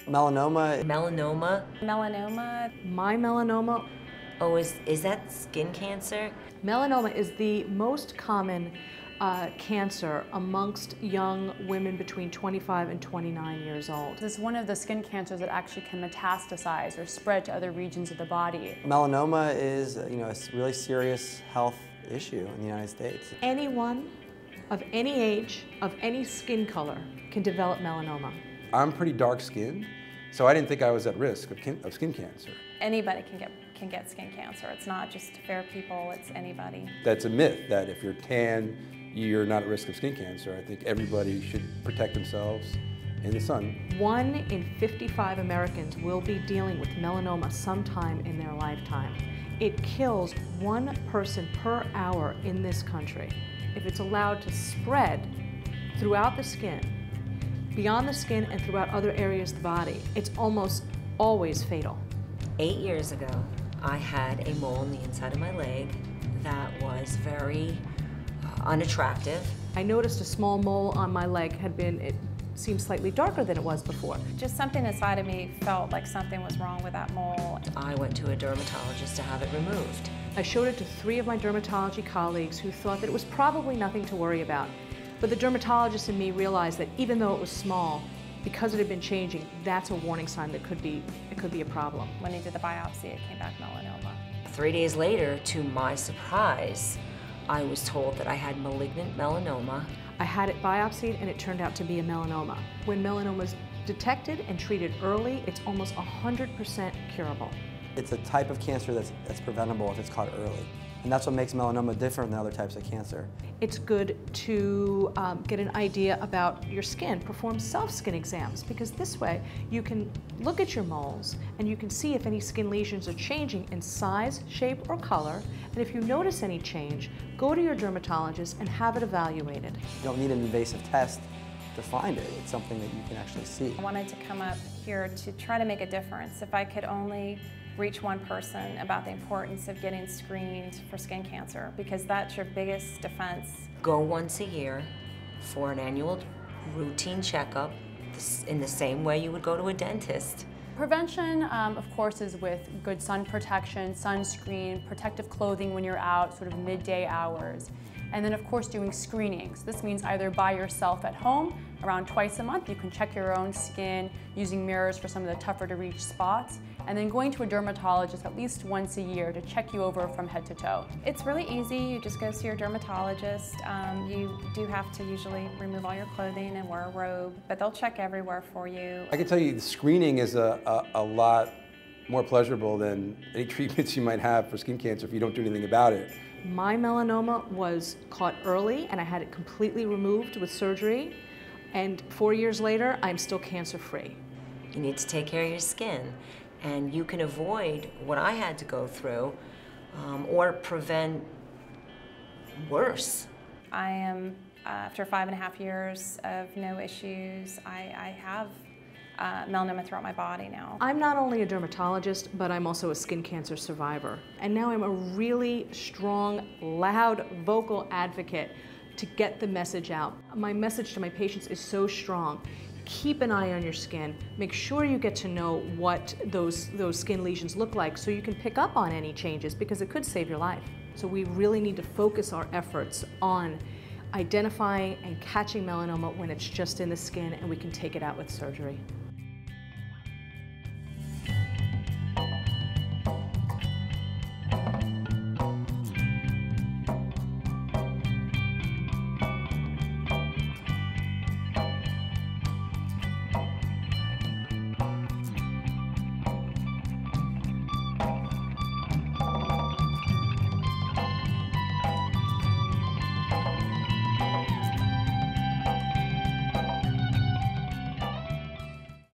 Melanoma. Melanoma. Melanoma. My melanoma. Oh, is that skin cancer? Melanoma is the most common cancer amongst young women between 25 and 29 years old. This is one of the skin cancers that actually can metastasize or spread to other regions of the body. Melanoma is, a really serious health issue in the United States. Anyone of any age, of any skin color, can develop melanoma. I'm pretty dark-skinned, so I didn't think I was at risk of skin cancer. Anybody can get skin cancer. It's not just fair people, it's anybody. That's a myth, that if you're tan, you're not at risk of skin cancer. I think everybody should protect themselves in the sun. 1 in 55 Americans will be dealing with melanoma sometime in their lifetime. It kills 1 person per hour in this country. If it's allowed to spread throughout the skin, beyond the skin and throughout other areas of the body, it's almost always fatal. 8 years ago, I had a mole on the inside of my leg that was very unattractive. I noticed a small mole on my leg it seemed slightly darker than it was before. Just something inside of me felt like something was wrong with that mole. I went to a dermatologist to have it removed. I showed it to 3 of my dermatology colleagues who thought that it was probably nothing to worry about. But the dermatologist in me realized that even though it was small, because it had been changing, that's a warning sign that it could be a problem. When he did the biopsy, it came back melanoma. 3 days later, to my surprise, I was told that I had malignant melanoma. I had it biopsied and it turned out to be a melanoma. When melanoma is detected and treated early, it's almost 100% curable. It's a type of cancer that's preventable if it's caught early. And that's what makes melanoma different than other types of cancer. It's good to get an idea about your skin, perform self-skin exams, because this way you can look at your moles and you can see if any skin lesions are changing in size, shape, or color. And if you notice any change, go to your dermatologist and have it evaluated. You don't need an invasive test to find it. It's something that you can actually see. I wanted to come up here to try to make a difference. If I could only reach 1 person about the importance of getting screened for skin cancer, because that's your biggest defense. Go once a year for an annual routine checkup in the same way you would go to a dentist. Prevention, of course, is with good sun protection, sunscreen, protective clothing when you're out, sort of midday hours. And then, of course, doing screenings. This means either by yourself at home, around twice a month, you can check your own skin using mirrors for some of the tougher to reach spots, and then going to a dermatologist at least once a year to check you over from head to toe. It's really easy. You just go see your dermatologist. You do have to usually remove all your clothing and wear a robe, but they'll check everywhere for you. I can tell you the screening is a lot more pleasurable than any treatments you might have for skin cancer if you don't do anything about it. My melanoma was caught early and I had it completely removed with surgery. And 4 years later, I'm still cancer-free. You need to take care of your skin, and you can avoid what I had to go through or prevent worse. I am, after 5.5 years of no issues, I have melanoma throughout my body now. I'm not only a dermatologist, but I'm also a skin cancer survivor. And now I'm a really strong, loud, vocal advocate to get the message out. My message to my patients is so strong. Keep an eye on your skin. Make sure you get to know what those skin lesions look like so you can pick up on any changes, because it could save your life. So we really need to focus our efforts on identifying and catching melanoma when it's just in the skin, and we can take it out with surgery.